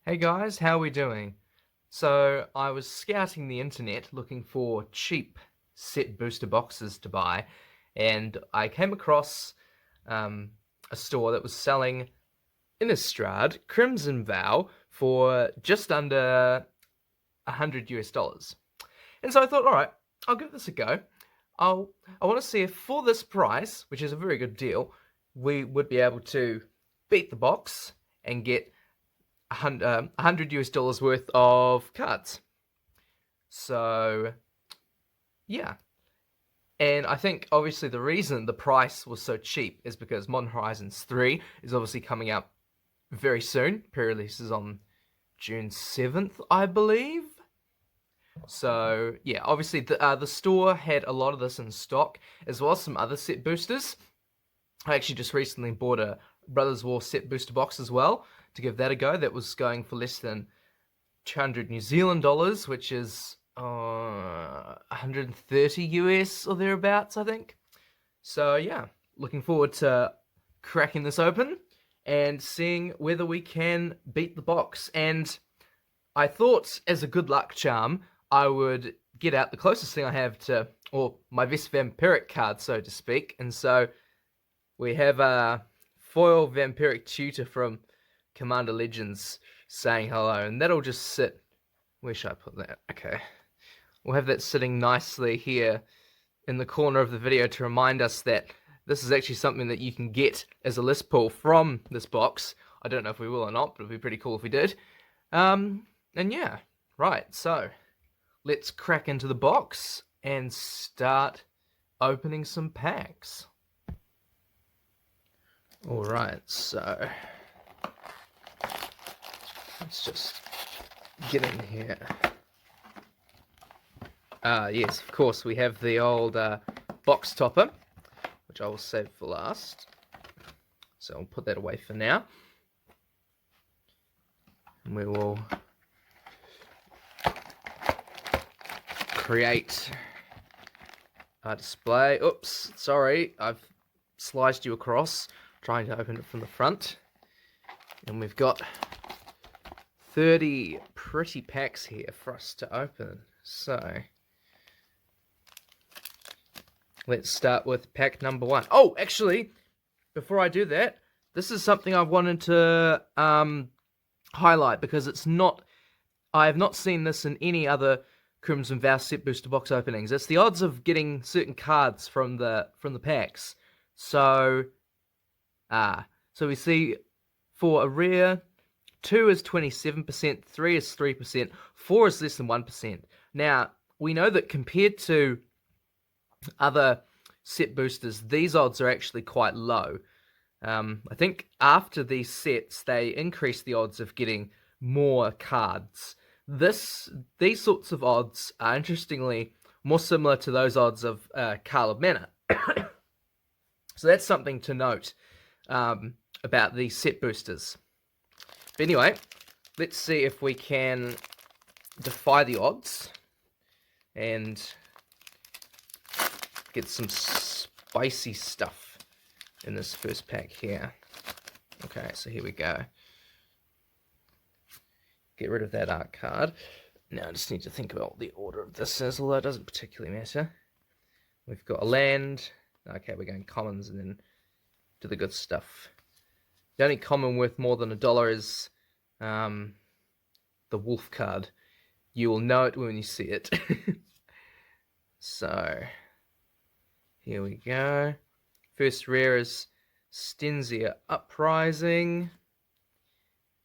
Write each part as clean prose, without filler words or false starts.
Hey guys, how are we doing? So, I was scouting the internet looking for cheap set booster boxes to buy, and I came across um, a store that was selling Innistrad Crimson Vow for just under $100 US. And so I thought, all right, I'll give this a go. I want to see if for this price, which is a very good deal, we would be able to beat the box and get $100 US worth of cards. So, yeah. And I think obviously the reason the price was so cheap is because Modern Horizons 3 is obviously coming out very soon. Pre-release is on June 7th, I believe. So, yeah, obviously the store had a lot of this in stock, as well as some other set boosters. I actually just recently bought a Brothers War set booster box as well to give that a go. That was going for less than 200 New Zealand dollars, which is 130 US or thereabouts, I think. So yeah, looking forward to cracking this open and seeing whether we can beat the box. And I thought, as a good luck charm, I would get out the closest thing I have to, or my best vampiric card, so to speak. And so we have a foil vampiric tutor from Commander Legends saying hello, and that'll just sit. Where should I put that? Okay. We'll have that sitting nicely here in the corner of the video to remind us that this is actually something that you can get as a list pull from this box. I don't know if we will or not, but it'd be pretty cool if we did. And yeah, right, so let's crack into the box and start opening some packs. Alright, so let's just get in here. Yes, of course, we have the old box topper, which I will save for last. So I'll put that away for now. And we will create a display. Oops, sorry, I've sliced you across, trying to open it from the front. And we've got 30 pretty packs here for us to open. So let's start with pack number 1. Oh, actually, before I do that, this is something I wanted to highlight because I have not seen this in any other Crimson Vow set booster box openings. It's the odds of getting certain cards from the packs. So we see for a rare, 2 is 27%, 3 is 3%, 4 is less than 1%. Now, we know that compared to other set boosters, these odds are actually quite low. I think after these sets, they increase the odds of getting more cards. These sorts of odds are interestingly more similar to those odds of Carl of Mana. So that's something to note about these set boosters. But anyway, let's see if we can defy the odds and get some spicy stuff in this first pack here. Okay, so here we go. Get rid of that art card. Now I just need to think about what the order of this is, although it doesn't particularly matter. We've got a land. Okay, we're going commons and then do the good stuff. The only common worth more than $1 is the wolf card. You will know it when you see it. So, here we go. First rare is Stenzia Uprising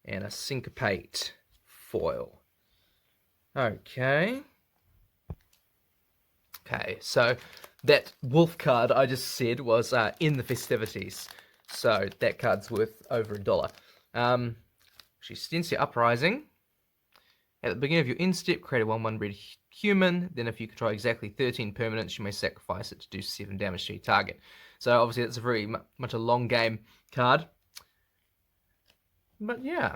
and a Syncopate foil. Okay, so that wolf card I just said was in the festivities. So that card's worth over $1. She's Stenzia Uprising. At the beginning of your end step, create a 1/1 red human. Then if you control exactly 13 permanents, you may sacrifice it to do 7 damage to your target. So obviously that's a very much a long game card. But yeah.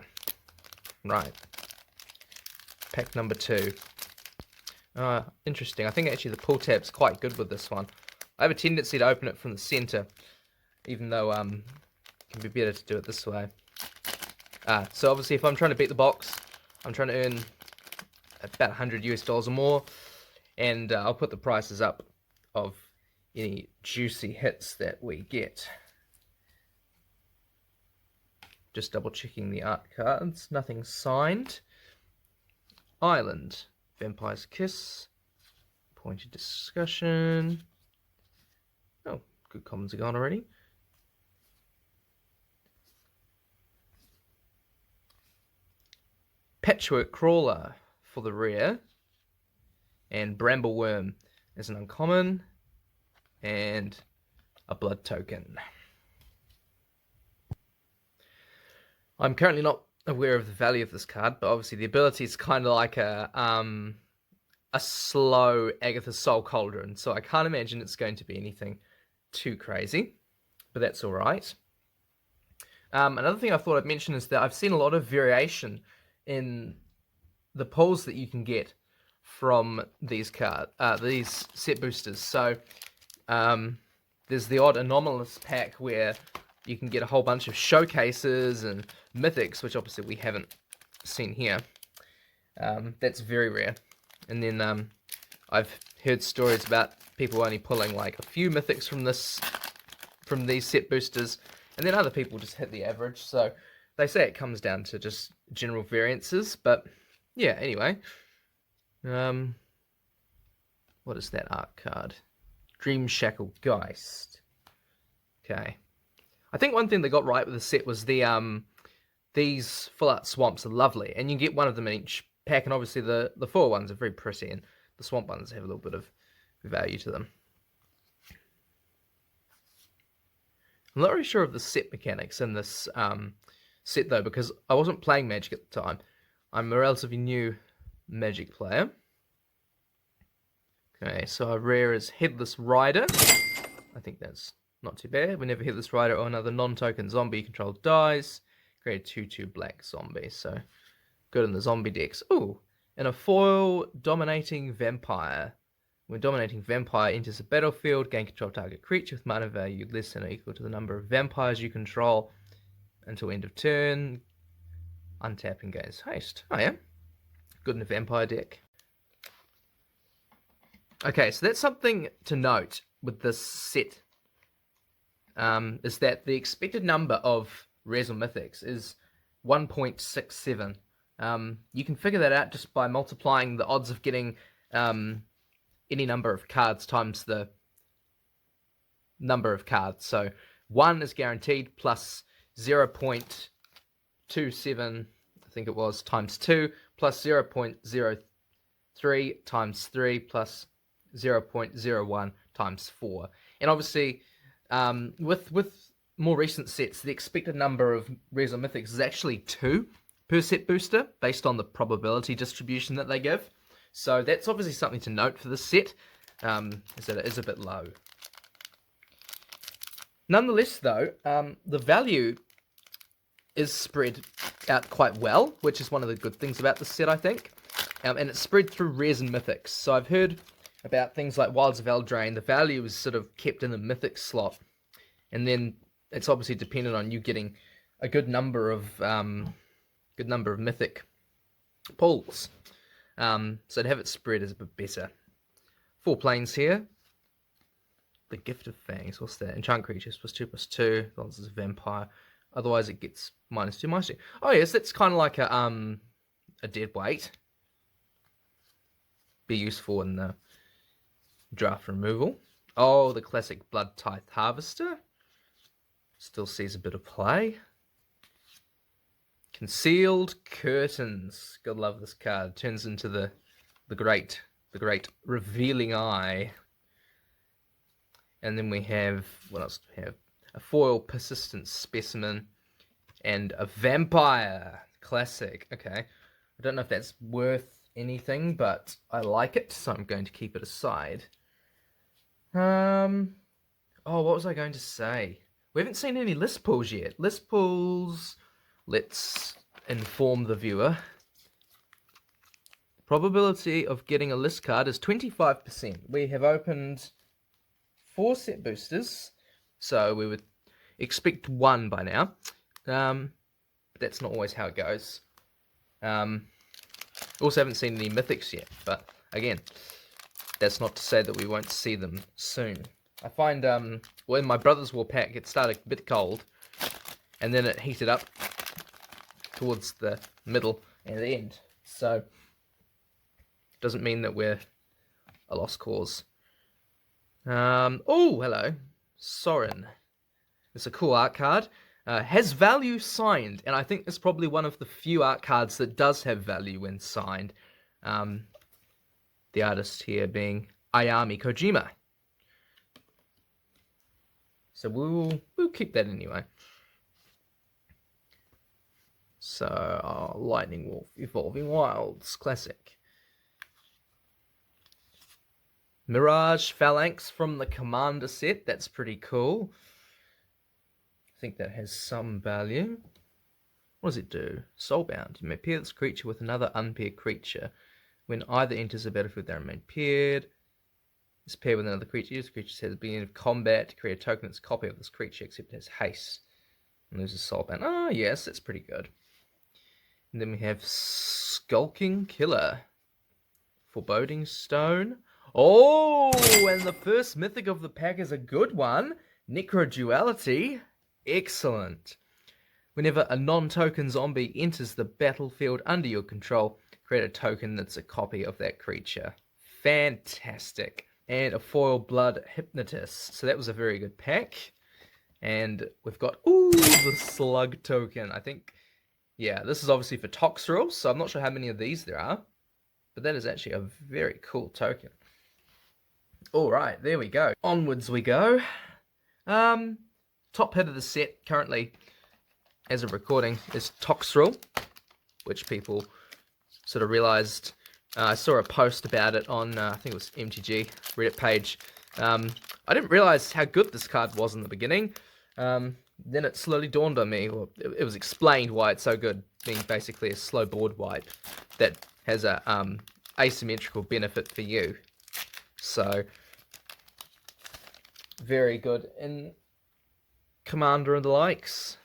Right. Pack number 2. Interesting. I think actually the pull tab's quite good with this one. I have a tendency to open it from the center, even though it can be better to do it this way. So obviously, if I'm trying to beat the box, I'm trying to earn about $100 or more, and I'll put the prices up of any juicy hits that we get. Just double checking the art cards. Nothing signed. Island. Vampire's Kiss. Pointed Discussion. Oh, good commons are gone already. Patchwork Crawler for the rare. And Brambleworm is an uncommon. And a blood token. I'm currently not aware of the value of this card, but obviously the ability is kind of like a slow Agatha's Soul Cauldron, so I can't imagine it's going to be anything too crazy, but that's all right. Another thing I thought I'd mention is that I've seen a lot of variation in the pulls that you can get from these these set boosters. So there's the odd anomalous pack where you can get a whole bunch of showcases and mythics, which obviously we haven't seen here. That's very rare. And then I've heard stories about people only pulling like a few mythics from these set boosters, and then other people just hit the average. So they say it comes down to just general variances. But yeah, anyway. What is that art card? Dream Shackle Geist. Okay. I think one thing they got right with the set was these full art swamps are lovely, and you can get one of them in each pack, and obviously the full ones are very pretty, and the swamp ones have a little bit of value to them. I'm not really sure of the set mechanics in this set though, because I wasn't playing Magic at the time. I'm a relatively new Magic player. Okay, so our rare is Headless Rider. I think that's not too bad. Whenever Headless Rider or another non-token zombie controlled dies, create a 2/2 black zombie. So good in the zombie decks. Ooh, and a foil Dominating Vampire. When Dominating Vampire enters the battlefield, gain control of target creature with mana value less than or equal to the number of vampires you control until end of turn. Untap and gains haste. Oh yeah, good in a vampire deck. Okay, so that's something to note with this set. Is that the expected number of rares or mythics is 1.67. You can figure that out just by multiplying the odds of getting any number of cards times the number of cards. So 1 is guaranteed plus 0.27, I think it was, times 2, plus 0.03 times 3, plus 0.01 times 4. And obviously, with more recent sets, the expected number of rares or mythics is actually 2 per set booster, based on the probability distribution that they give. So that's obviously something to note for this set, is that it is a bit low. Nonetheless, though, the value is spread out quite well, which is one of the good things about this set, I think. And it's spread through rares and mythics. So I've heard about things like Wilds of Eldraine. The value is sort of kept in the mythic slot, and then it's obviously dependent on you getting a good number of mythic pulls. So to have it spread is a bit better. 4 planes here. The Gift of Fangs. What's that? Enchant creatures +2/+2. As long as it's a vampire. Otherwise, it gets -2/-2. Oh yes, that's kind of like a dead weight. Be useful in the draft removal. Oh, the classic Blood Tithe Harvester. Still sees a bit of play. Concealed Curtains. Gotta love this card. Turns into the great Revealing Eye. And then we have, what else do we have? A foil Persistent Specimen and a Vampire. Classic. Okay. I don't know if that's worth anything, but I like it, so I'm going to keep it aside. Oh, what was I going to say? We haven't seen any list pulls yet. List pulls, let's inform the viewer. Probability of getting a list card is 25%. We have opened 4 set boosters, so we would expect 1 by now. but that's not always how it goes. Also haven't seen any mythics yet, but again, that's not to say that we won't see them soon. I find when my brother's war pack, it started a bit cold, and then it heated up towards the middle and the end. So, doesn't mean that we're a lost cause. Oh, hello. Sorin. It's a cool art card. Has value signed, and I think it's probably one of the few art cards that does have value when signed. The artist here being Ayami Kojima. So we'll keep that anyway. So, Lightning Wolf, Evolving Wilds, classic. Mirage Phalanx from the Commander set, that's pretty cool. I think that has some value. What does it do? Soulbound. You may pair this creature with another unpaired creature. When either enters the battlefield, they remain paired. This pair with another creature. This creature says at the beginning of combat to create a token that's a copy of this creature, except it has haste. And loses Soulbound. Oh, yes, that's pretty good. And then we have Skulking Killer. Foreboding Stone. Oh, and the first mythic of the pack is a good one. Necroduality. Excellent. Whenever a non-token zombie enters the battlefield under your control, create a token that's a copy of that creature. Fantastic. And a foil blood hypnotist. So that was a very good pack. And we've got, ooh, the slug token. I think, yeah, this is obviously for Toxrill, so I'm not sure how many of these there are. But that is actually a very cool token. Alright, there we go. Onwards we go. Top hit of the set currently, as of recording, is Toxrill, which people sort of realised. I saw a post about it on, I think it was MTG Reddit page. I didn't realise how good this card was in the beginning. Then it slowly dawned on me, or it was explained why it's so good, being basically a slow board wipe that has a asymmetrical benefit for you. So, very good in Commander and the likes.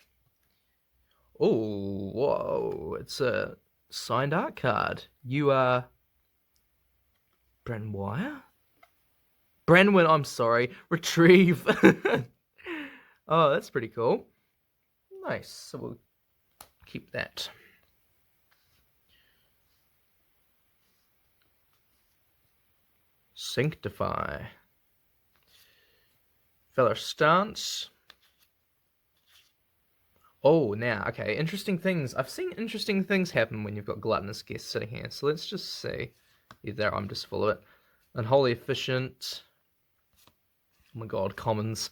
Oh, whoa, it's a signed art card. You are Brenwire? Brenwyn, I'm sorry. Retrieve. Oh, that's pretty cool. Nice. So we'll keep that. Sanctify. Feller Stance. Oh, now, okay, interesting things. I've seen interesting things happen when you've got Gluttonous Guest sitting here. So let's just see. Yeah, there, I'm just full of it. Unholy Efficient. Oh my god, Commons.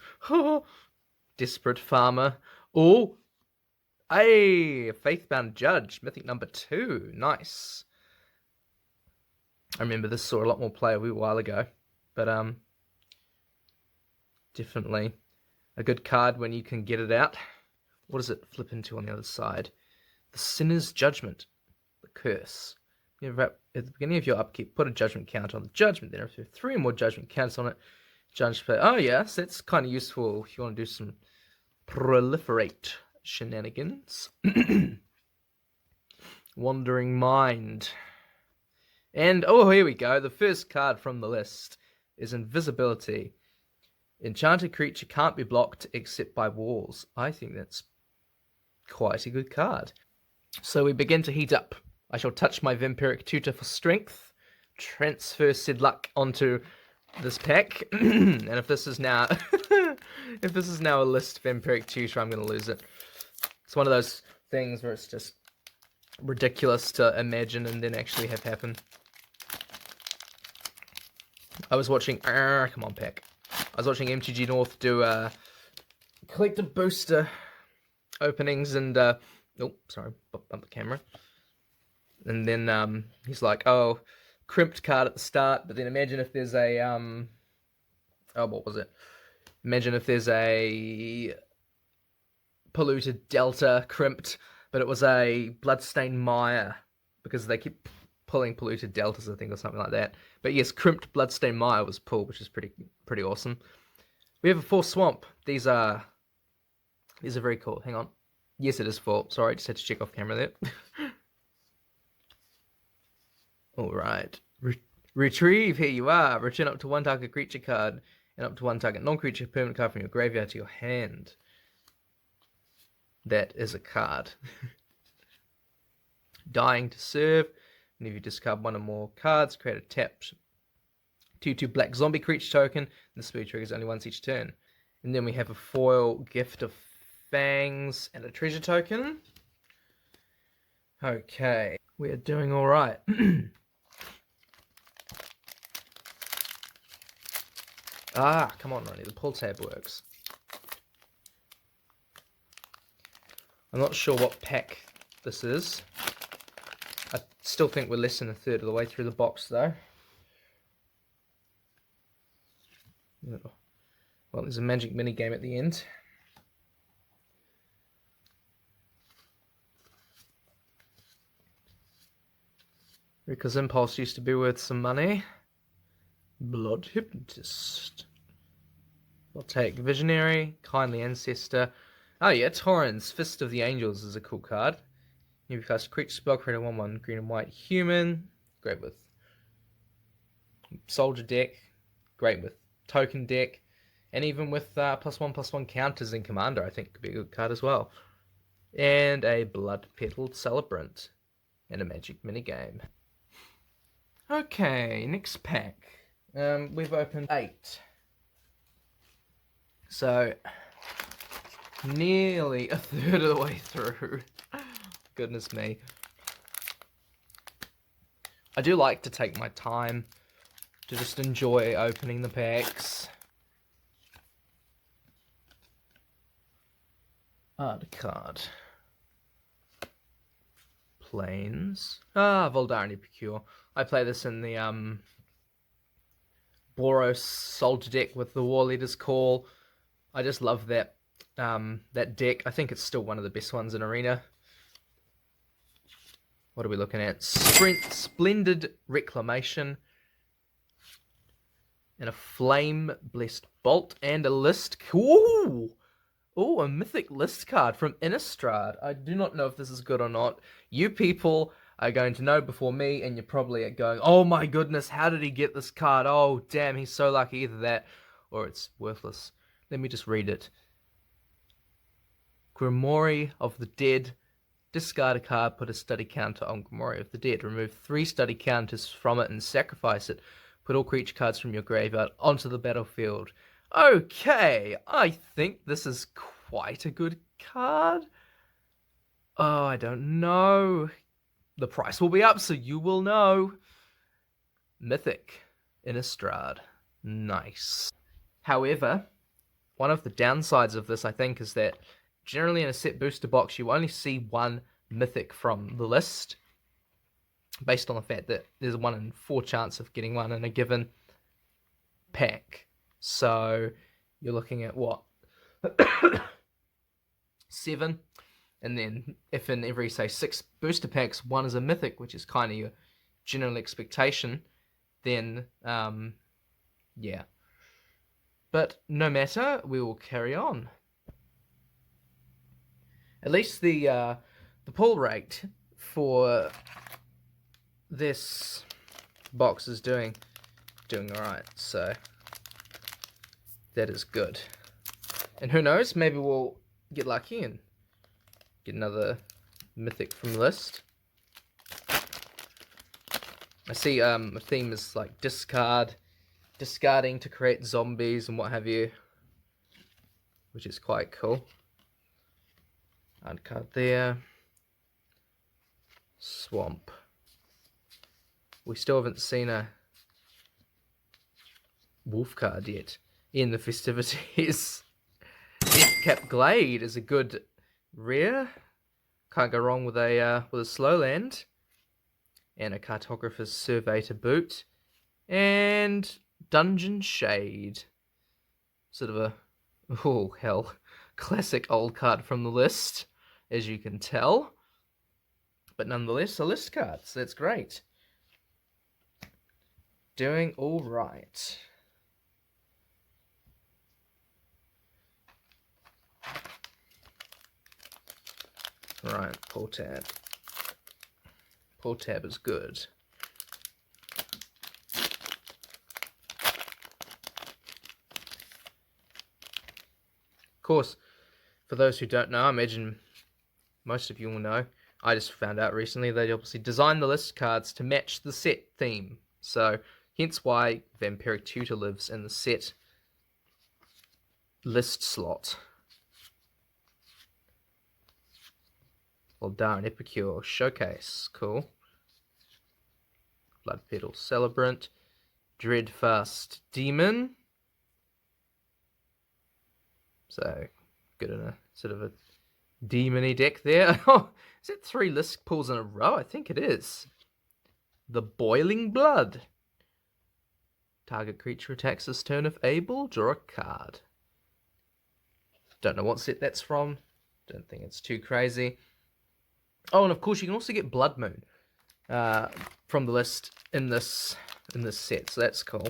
Desperate Farmer. Oh, hey, Faithbound Judge, Mythic number 2. Nice. I remember this saw a lot more play a wee while ago. But, definitely a good card when you can get it out. What does it flip into on the other side? The Sinner's Judgment. The Curse. At the beginning of your upkeep, put a judgment count on the judgment. Then if you have 3 or more judgment counts on it, judge play. Oh yes, that's kind of useful if you want to do some proliferate shenanigans. Wandering Mind. And, oh, here we go. The first card from the list is Invisibility. Enchanted creature can't be blocked except by walls. I think that's quite a good card. So we begin to heat up. I shall touch my Vampiric Tutor for strength. Transfer Sid Luck onto this pack. And if this is now if this is now a list Vampiric Tutor, I'm gonna lose it. It's one of those things where it's just ridiculous to imagine and then actually have happen. I was watching come on, pack. I was watching MTG North do collector booster openings and oh, sorry, bump the camera. And then he's like, oh, crimped card at the start, but then imagine if there's a oh, what was it? Imagine if there's a polluted Delta crimped, but it was a bloodstained Mire because they keep pulling polluted Deltas, I think, or something like that. But yes, crimped bloodstained Mire was pulled, which is pretty awesome. We have a 4 swamp. These are very cool. Hang on. Yes, it is full. Sorry, just had to check off camera there. All right. Retrieve, here you are. Return up to one target creature card and up to one target non-creature permanent card from your graveyard to your hand. That is a card. Dying to serve. And if you discard one or more cards, create a tapped 2/2 black zombie creature token. The spell triggers only once each turn. And then we have a foil Gift of Fangs and a treasure token. Okay, we are doing all right. Ah, come on, Ronnie, the pull tab works. I'm not sure what pack this is. I still think we're less than a third of the way through the box, though. Well, there's a magic mini game at the end. Because Impulse used to be worth some money. Blood Hypnotist. I'll take Visionary, Kindly Ancestor. Oh yeah, Torrens, Fist of the Angels is a cool card. You cast creature spell, create a 1/1 green and white human. Great with soldier deck. Great with token deck. And even with +1/+1 counters in Commander, I think could be a good card as well. And a Blood Petaled Celebrant. And a magic minigame. Okay, next pack. We've opened 8. So, nearly a third of the way through. Goodness me. I do like to take my time to just enjoy opening the packs. Art card. Planes. Voldarni Procure. I play this in the Boros Soldier deck with the War Leader's Call. I just love that that deck. I think it's still one of the best ones in Arena. What are we looking at? Splendid Reclamation. And a Flame Blessed Bolt and a list. Ooh! Ooh, a mythic list card from Innistrad. I do not know if this is good or not. You people are going to know before me, and you're probably going, oh my goodness, how did he get this card? Oh, damn, he's so lucky. Either that, or it's worthless. Let me just read it. Grimoire of the Dead. Discard a card, put a study counter on Grimoire of the Dead. Remove 3 study counters from it and sacrifice it. Put all creature cards from your graveyard onto the battlefield. Okay, I think this is quite a good card. Oh, I don't know. The price will be up, so you will know. Mythic Innistrad. Nice. However, one of the downsides of this, I think, is that generally in a set booster box, you only see one mythic from the list, based on the fact that there's a 1 in 4 chance of getting one in a given pack. So you're looking at what? 7. And then if in every, say, 6 booster packs, 1 is a mythic, which is kind of your general expectation, then, yeah. But no matter, we will carry on. At least the pull rate for this box is doing alright, so that is good. And who knows, maybe we'll get lucky and get another mythic from the list. I see a theme is like discarding to create zombies and what have you, which is quite cool. Art card there. Swamp. We still haven't seen a wolf card yet in the festivities. Deathcap Glade is a good rare. Can't go wrong with a slow land. And a Cartographer's Survey to boot. And Dungeon Shade. Sort of a, oh hell, classic old card from the list, as you can tell. But nonetheless, a list card, so that's great. Doing all right. Right, pull tab. Pull tab is good. Of course, for those who don't know, I imagine most of you will know, I just found out recently they obviously designed the list cards to match the set theme. So, hence why Vampiric Tutor lives in the set list slot. Well, darn, Epicure Showcase, cool. Blood Petal Celebrant, Dreadfast Demon. So, good in a sort of a demon-y deck there. Oh, is it 3 list pulls in a row? I think it is. The Boiling Blood. Target creature attacks this turn if able, draw a card. Don't know what set that's from. Don't think it's too crazy. Oh, and of course you can also get Blood Moon from the list in this set, so that's cool.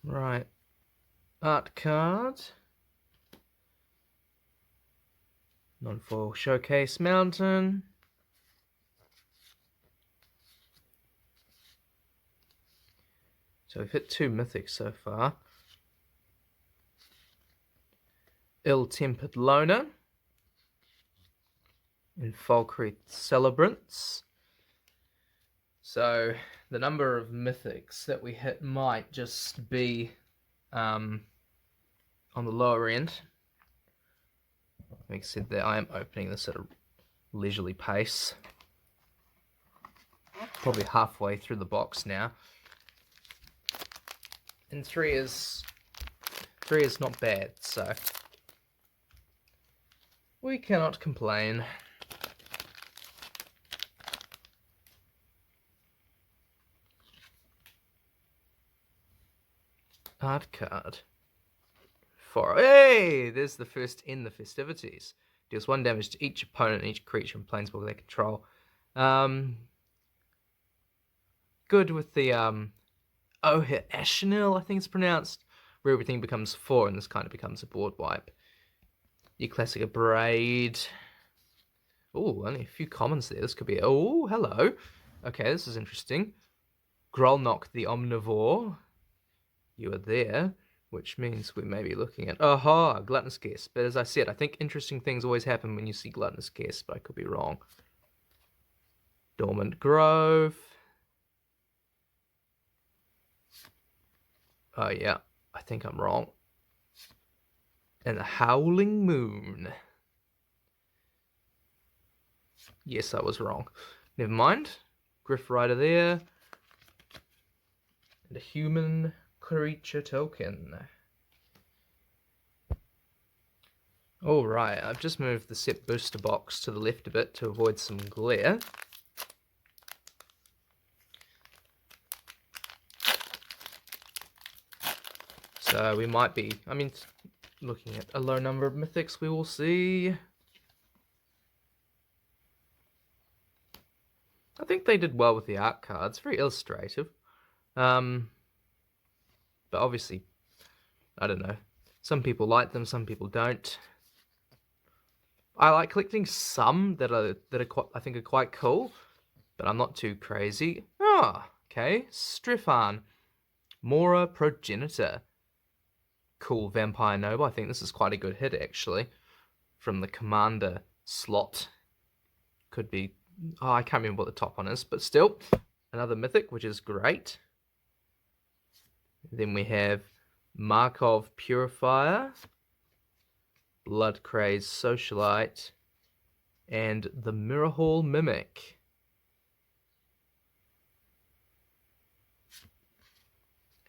Right. Art card. Non-foil Showcase Mountain. So we've hit 2 mythics so far. Ill-Tempered Loner. And Falkreath Celebrants. So the number of mythics that we hit might just be on the lower end. Like I said, that I am opening this at a leisurely pace. Probably halfway through the box now. And 3 is not bad, so we cannot complain. Art card. 4. Hey! There's the first in the festivities. Deals 1 damage to each opponent and each creature and planeswalker they control. Good with the Ashnil, I think it's pronounced, where everything becomes 4 and this kind of becomes a board wipe. Your classic Abrade. Oh, only a few commons there. This could be... Oh, hello. Okay, this is interesting. Grolnok the Omnivore. You are there, which means we may be looking at... Aha, Gluttonous Guest. But as I said, I think interesting things always happen when you see Gluttonous Guest, but I could be wrong. Dormant Grove. Oh, yeah. I think I'm wrong. And the Howling Moon. Yes, I was wrong. Never mind. Griff Rider there. And a human creature token. Alright, I've just moved the set booster box to the left a bit to avoid some glare. So we might be, looking at a low number of mythics, we will see. I think they did well with the art cards, very illustrative. But obviously, I don't know. Some people like them, some people don't. I like collecting some that are quite, I think are quite cool, but I'm not too crazy. Ah, okay. Strefan, Mora Progenitor. Cool Vampire Noble. I think this is quite a good hit actually, from the Commander slot. Could be. Oh, I can't remember what the top one is, but still, another mythic, which is great. Then we have Markov Purifier, Blood Crazed Socialite, and the Mirror Hall Mimic.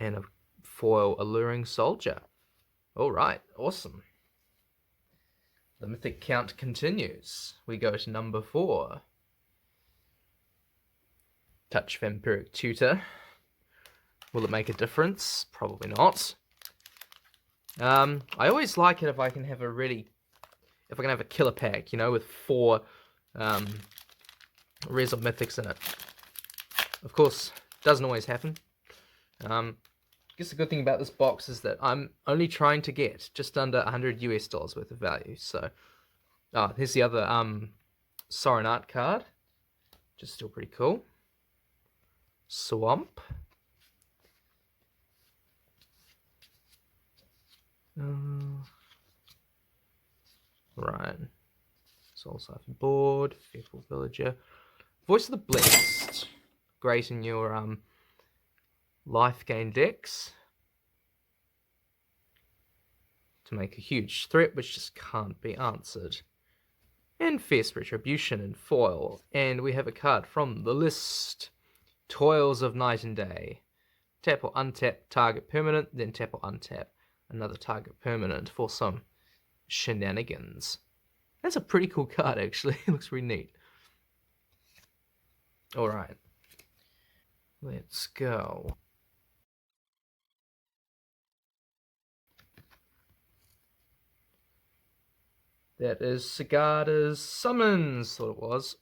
And a foil Alluring Soldier. Alright, awesome. The mythic count continues. We go to number 4. Touch Vampiric Tutor. Will it make a difference? Probably not. I always like it if I can have a killer pack, you know, with 4 Res of Mythics in it. Of course, doesn't always happen. I guess the good thing about this box is that I'm only trying to get just under $100 US worth of value. So, here's the other Sorin Art card, which is still pretty cool. Swamp. Right. Soul Siphon Board, Fearful Villager. Voice of the Blessed. Great in your life gain decks. To make a huge threat which just can't be answered. And Fierce Retribution in foil. And we have a card from the list. Toils of Night and Day. Tap or untap target permanent, then tap or untap another target permanent for some shenanigans. That's a pretty cool card, actually. It looks really neat. Alright. Let's go. That is Sigarda's Summons, thought it was.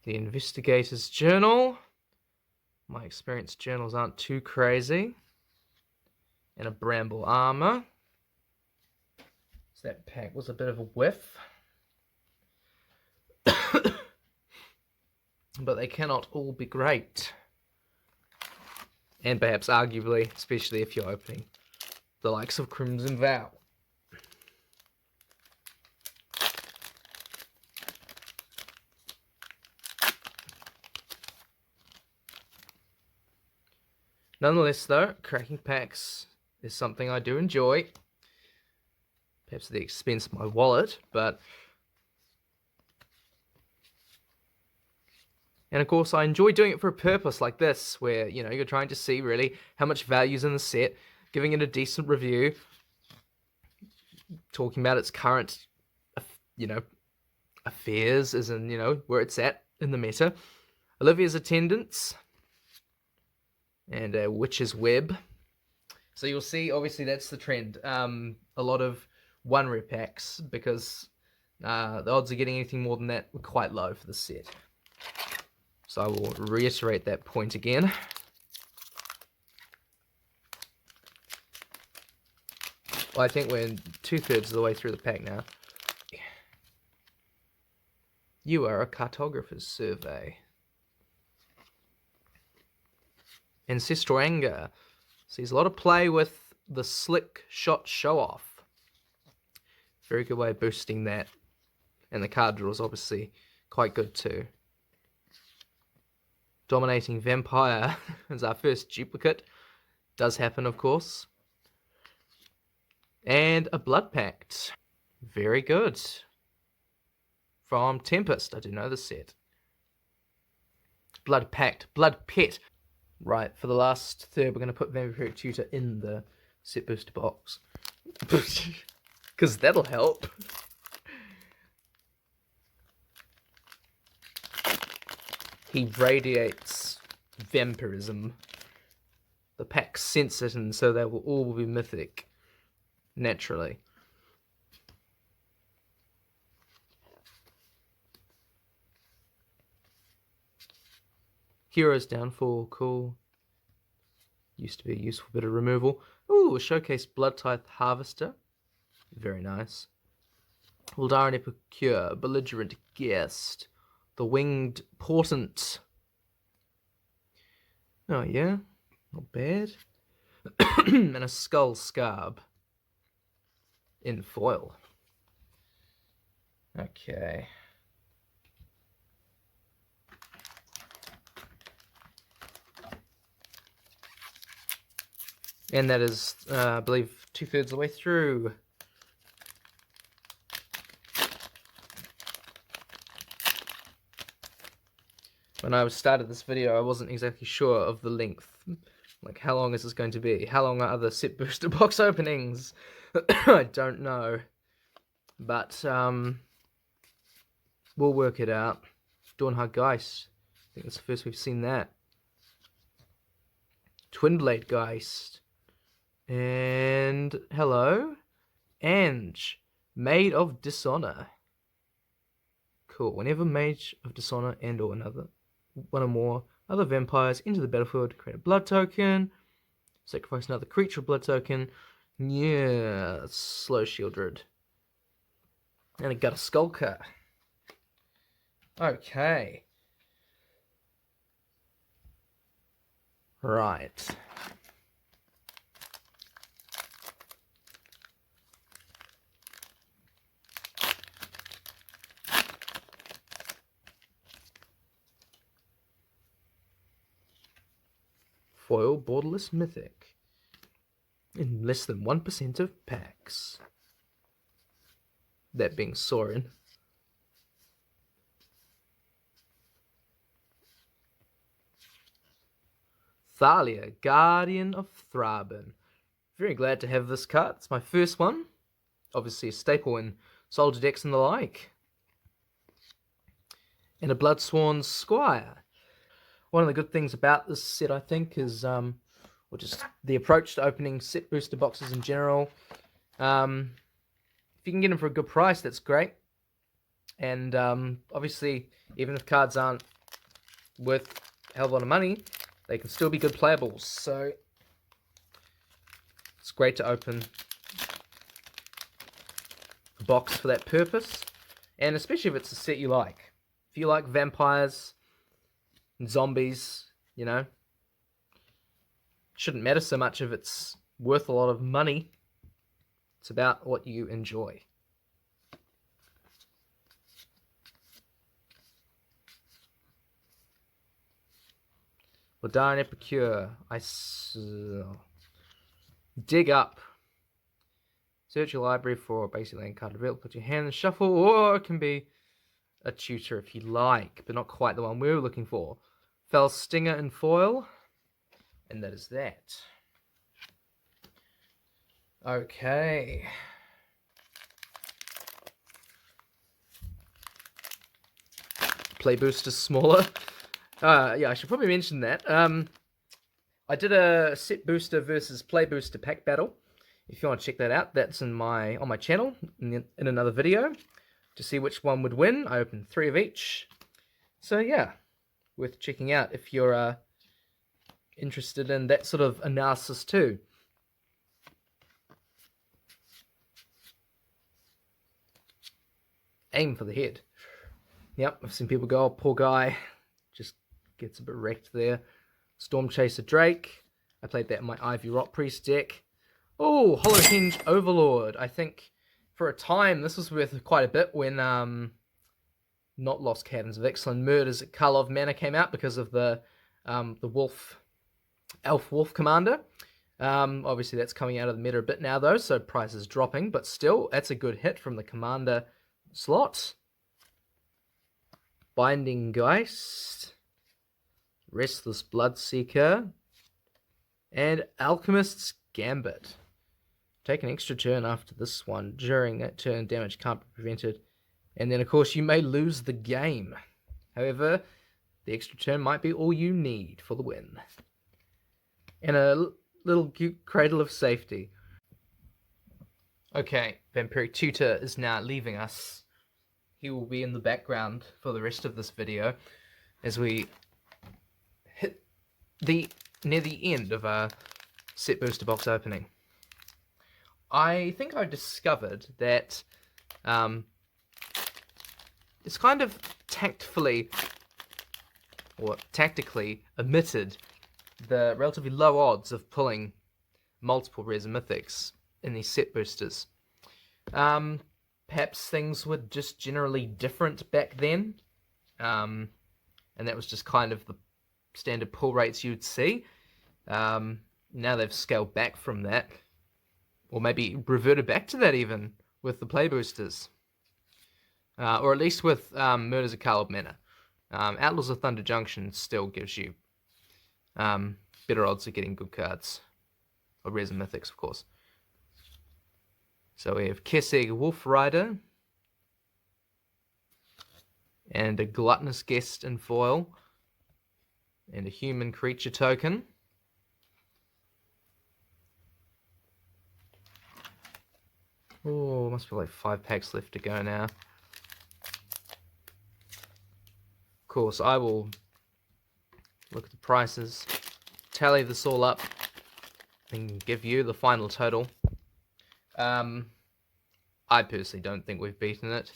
The Investigator's Journal. My experience journals aren't too crazy. And a Bramble Armor. So that pack was a bit of a whiff. But they cannot all be great. And perhaps arguably, especially if you're opening the likes of Crimson Vow. Nonetheless, though, cracking packs is something I do enjoy. Perhaps at the expense of my wallet, but... And of course, I enjoy doing it for a purpose like this, where, you know, you're trying to see really how much value's in the set, giving it a decent review, talking about its current, you know, affairs, as in, you know, where it's at in the meta. Olivia's Attendance. And a Witch's Web. So you'll see, obviously, that's the trend. A lot of one-rep packs, because the odds of getting anything more than that were quite low for the set. So I will reiterate that point again. Well, I think we're 2/3 of the way through the pack now. You are a cartographer's survey. Ancestral Anger. Sees a lot of play with the Slick Shot Show-Off. Very good way of boosting that. And the card draw is obviously quite good too. Dominating Vampire is our first duplicate. Does happen, of course. And a Blood Pact. Very good. From Tempest. I do know the set. Blood Pact. Blood Pet. Right, for the last third, we're going to put Vampiric Tutor in the set booster box. Because that'll help. He radiates vampirism. The pack sense it, and so they will all be mythic. Naturally. Heroes Downfall, cool. Used to be a useful bit of removal. Ooh, a Showcase Blood Tithe Harvester. Very nice. Wildaran Epicure, Belligerent Guest. The Winged Portent. Oh yeah, not bad. And a Skull Scarb. In foil. Okay. And that is, I believe, 2/3 of the way through. When I started this video, I wasn't exactly sure of the length. Like, how long is this going to be? How long are other set booster box openings? I don't know. But, we'll work it out. Dawnhard Geist. I think that's the first we've seen that. Twinblade Geist. And hello, Ange, Maid of Dishonor. Cool. Whenever Mage of Dishonor and or another one or more other vampires enter the battlefield, create a blood token, sacrifice another creature blood token. Yeah, slow shielded. And I got a Skulker. Okay. Right. Foil borderless mythic. In less than 1% of packs. That being Sorin. Thalia, Guardian of Thraben. Very glad to have this card. It's my first one. Obviously a staple in soldier decks and the like. And a Bloodsworn Squire. One of the good things about this set, I think, is or just the approach to opening set booster boxes in general. If you can get them for a good price, that's great. And obviously, even if cards aren't worth a hell of a lot of money, they can still be good playables. So it's great to open a box for that purpose. And especially if it's a set you like. If you like vampires and zombies, you know, shouldn't matter so much if it's worth a lot of money. It's about what you enjoy. Ladine Epicure. Dig up. Search your library for a basic land card available. Put your hand in shuffle, or it can be a tutor if you like, but not quite the one we were looking for. Fell Stinger in foil, and that is that. Okay. Play booster smaller. Yeah, I should probably mention that. I did a set booster versus play booster pack battle. If you want to check that out, that's on my channel in another video. To see which one would win, I opened 3 of each. So yeah, worth checking out if you're interested in that sort of analysis too. Aim for the head. Yep, I've seen people go, oh, poor guy, just gets a bit wrecked there. Storm Chaser Drake. I played that in my Ivy Rot Priest deck. Oh, Hollow Hinge Overlord. I think for a time this was worth quite a bit when not Lost Caverns of Ixalan, Murders at Karlov Manor came out because of the Elf Wolf Commander. Obviously that's coming out of the meta a bit now though, so price is dropping, but still, that's a good hit from the Commander slot. Binding Geist, Restless Bloodseeker, and Alchemist's Gambit. Take an extra turn after this one. During that turn, damage can't be prevented. And then, of course, you may lose the game. However, the extra turn might be all you need for the win. And a little cute Cradle of Safety. Okay, Vampiric Tutor is now leaving us. He will be in the background for the rest of this video as we hit near the end of our set booster box opening. I think I've discovered that it's kind of tactfully or tactically omitted the relatively low odds of pulling multiple rares and mythics in these set boosters. Perhaps things were just generally different back then, and that was just kind of the standard pull rates you'd see. Now they've scaled back from that, or maybe reverted back to that even with the play boosters, or at least with Murders of Karlov Manor. Outlaws of Thunder Junction still gives you better odds of getting good cards, or rares and mythics, of course. So we have Kessig Wolf Rider, and a Gluttonous Guest in foil, and a Human Creature token. Oh, must be like 5 packs left to go now. Of course, I will look at the prices, tally this all up, and give you the final total. I personally don't think we've beaten it.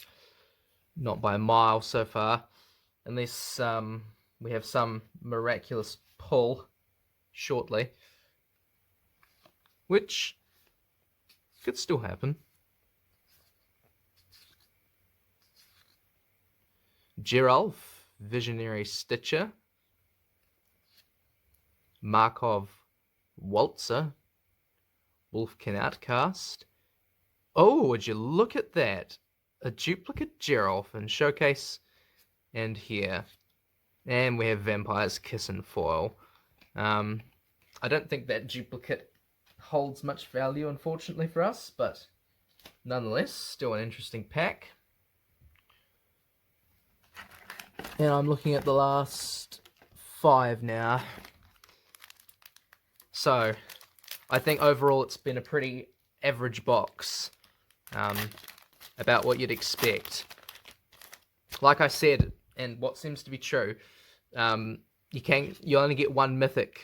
Not by a mile so far. Unless we have some miraculous pull shortly. Which could still happen. Geralf, Visionary Stitcher. Markov Waltzer. Wolfkin Outcast. Oh, would you look at that? A duplicate Geralf in Showcase and here. And we have Vampire's Kiss in foil. I don't think that duplicate holds much value, unfortunately, for us, but nonetheless, still an interesting pack. And I'm looking at the last 5 now. So, I think overall it's been a pretty average box. About what you'd expect. Like I said, and what seems to be true, you only get 1 mythic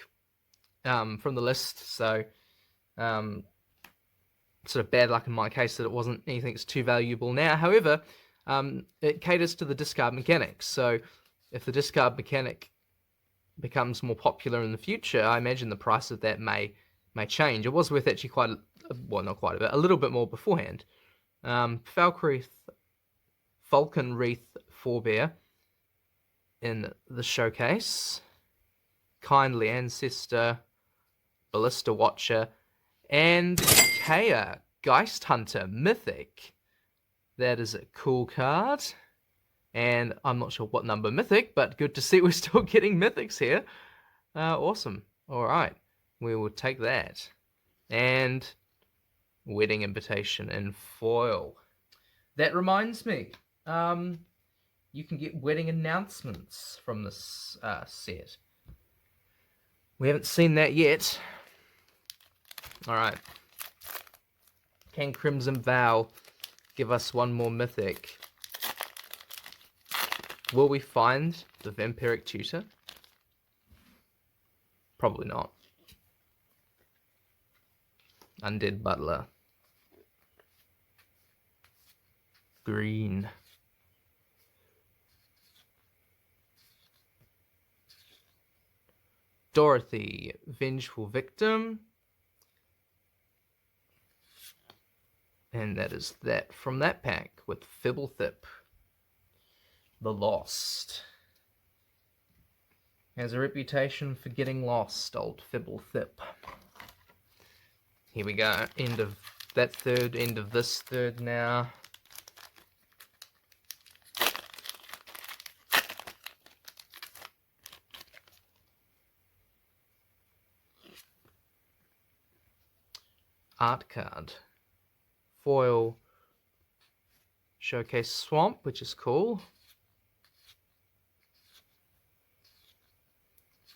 from the list, so sort of bad luck in my case that it wasn't anything that's too valuable now. However, it caters to the discard mechanics, so if the discard mechanic becomes more popular in the future, I imagine the price of that may change. It was worth actually not quite a bit, a little bit more beforehand. Falcon Wreath Forebear in the showcase. Kindly Ancestor, Ballista Watcher, and Kea, Geist Hunter, Mythic. That is a cool card. And I'm not sure what number Mythic, but good to see we're still getting Mythics here. Awesome. Alright, we will take that. And Wedding Invitation in foil. That reminds me, you can get wedding announcements from this set. We haven't seen that yet. Alright. Can Crimson Vow give us one more mythic? Will we find the Vampiric Tutor? Probably not. Undead Butler. Green. Dorothy, Vengeful Victim. And that is that from that pack with Fibblethip. The Lost. Has a reputation for getting lost, old Fibblethip. Here we go. End of that third, end of this third now. Art card. Foil Showcase Swamp, which is cool.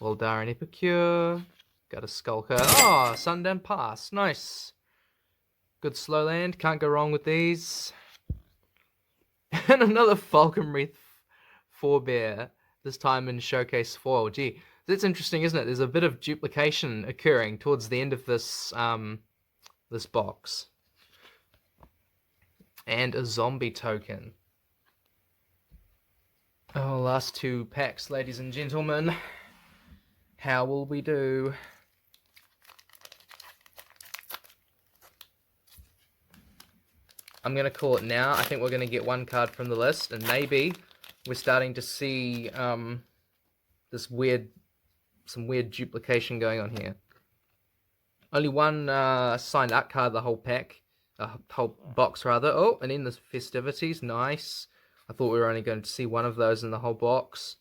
Voldaren Epicure. Got a Skulker. Oh, Sundown Pass. Nice. Good slow land. Can't go wrong with these. And another Falcon Wreath Forebear. This time in Showcase Foil. Gee, that's interesting, isn't it? There's a bit of duplication occurring towards the end of this this box. And a zombie token. Oh, last 2 packs, ladies and gentlemen. How will we do? I'm going to call it now. I think we're going to get 1 card from the list, and maybe we're starting to see some weird duplication going on here. Only 1 signed art card the whole pack. Whole box, rather. Oh, and in the festivities. Nice. I thought we were only going to see 1 of those in the whole box.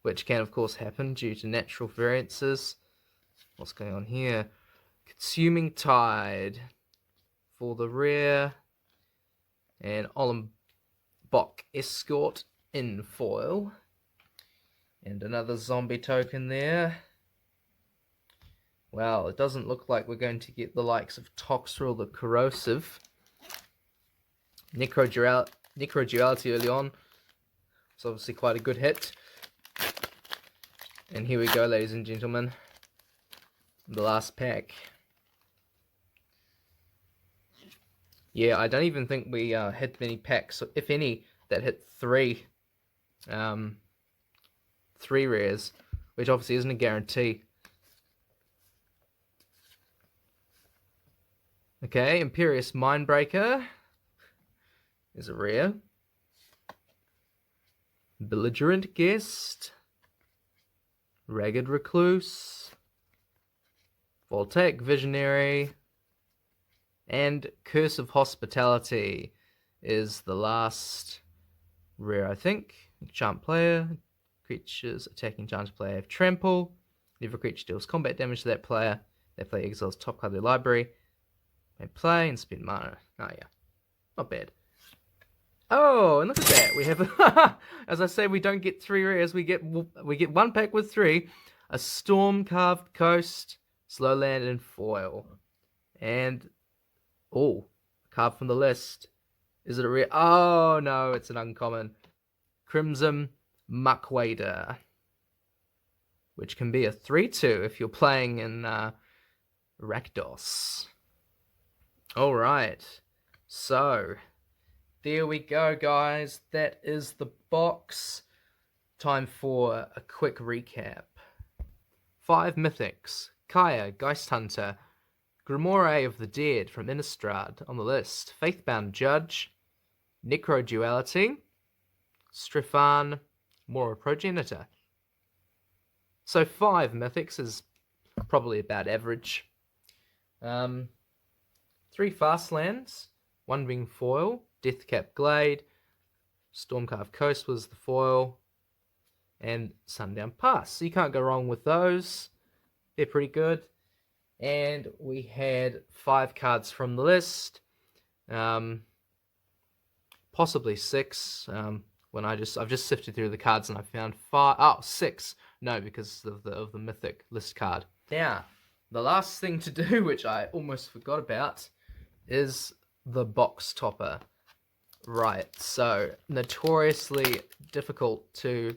Which can, of course, happen due to natural variances. What's going on here? Consuming Tide for the rare. And Ollenbach Escort in foil. And another zombie token there. Well, it doesn't look like we're going to get the likes of Toxrill the Corrosive. Necroduality early on. It's obviously quite a good hit. And here we go, ladies and gentlemen. The last pack. Yeah, I don't even think we hit many packs, if any, that hit three rares, which obviously isn't a guarantee. Okay, Imperious Mindbreaker is a rare. Belligerent Guest, Ragged Recluse, Voltaic Visionary, and Curse of Hospitality is the last rare, I think. Enchant player, creatures attacking enchanted player have trample. If a creature deals combat damage to that player exiles top card of their library. May play and spend mana. Oh yeah, not bad. Oh, and look at that. We have, as I say, we don't get three rares. We get one pack with three. A Storm Carved Coast, Slow Land, and Foil. And, oh, card from the list. Is it a rare? Oh, no, it's an uncommon. Crimson Muckwader. Which can be a 3/2 if you're playing in Rakdos. Alright. So, there we go, guys. That is the box. Time for a quick recap. 5 Mythics. Kaya, Geist Hunter. Grimoire of the Dead from Innistrad on the list. Faithbound Judge. Necroduality. Strifan. Mora Progenitor. So 5 Mythics is probably about average. 3 Fastlands. 1 being foil. Deathcap Glade. Stormcarved Coast was the foil. And Sundown Pass. So you can't go wrong with those. They're pretty good. And we had 5 cards from the list. Possibly 6. When I've just sifted through the cards and I found 5. Oh, 6. No, because of the Mythic list card. Now, the last thing to do, which I almost forgot about, is the box topper. Right, so notoriously difficult to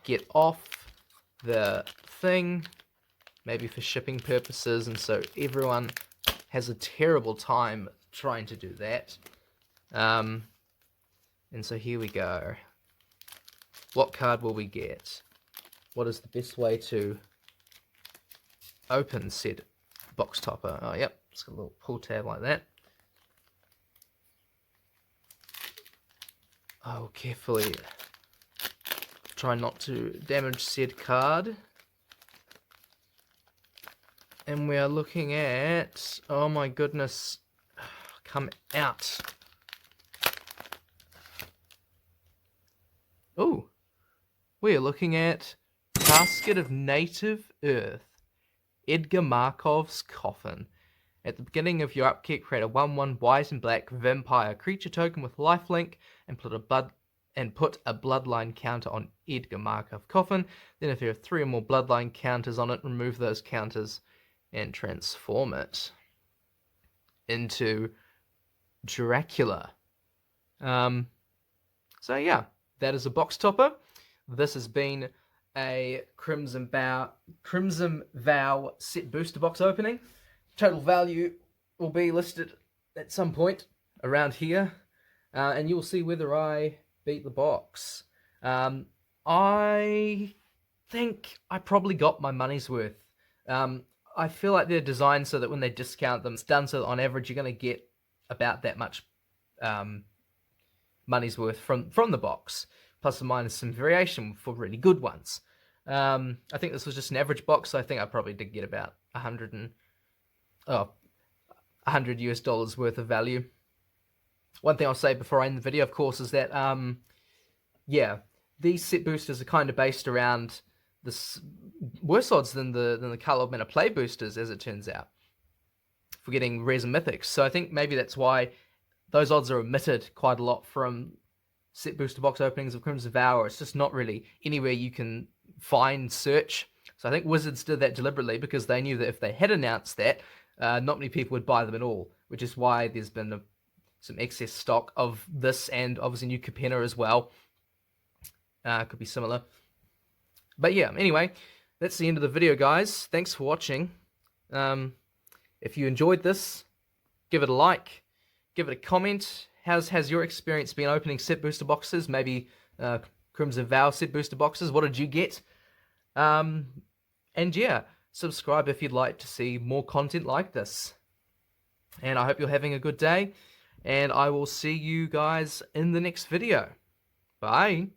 get off the thing, maybe for shipping purposes, and so everyone has a terrible time trying to do that. And so here we go. What card will we get? What is the best way to open said box topper? Oh, yep, just got a little pull tab like that. Oh, carefully try not to damage said card. And we are looking at, oh my goodness, come out. Oh, we are looking at Casket of Native Earth, Edgar Markov's Coffin. At the beginning of your upkeep, create a 1/1 white and black vampire creature token with lifelink and put a bloodline counter on Edgar Markov Coffin. Then if there are 3 or more bloodline counters on it, remove those counters and transform it into Dracula. So yeah, that is a box topper. This has been a Crimson Vow set booster box opening. Total value will be listed at some point around here, and you'll see whether I beat the box. I think I probably got my money's worth. I feel like they're designed so that when they discount them, it's done so that on average you're going to get about that much money's worth from the box, plus or minus some variation for really good ones. I think this was just an average box, so I think I probably did get about $100 US worth of value. One thing I'll say before I end the video, of course, is that yeah, these set boosters are kind of based around this worse odds than the Color Augmenter play boosters, as it turns out, for getting rares and mythics. So I think maybe that's why those odds are omitted quite a lot from set booster box openings of Crimson Vow, or it's just not really anywhere you can search So I think Wizards did that deliberately because they knew that if they had announced that, not many people would buy them at all, which is why there's been some excess stock of this, and obviously new Capenna as well. Could be similar. But yeah, anyway, that's the end of the video, guys. Thanks for watching. If you enjoyed this, give it a like, give it a comment. Has your experience been opening set booster boxes? Maybe Crimson Vow set booster boxes. What did you get? And yeah, subscribe if you'd like to see more content like this. And I hope you're having a good day. And I will see you guys in the next video. Bye.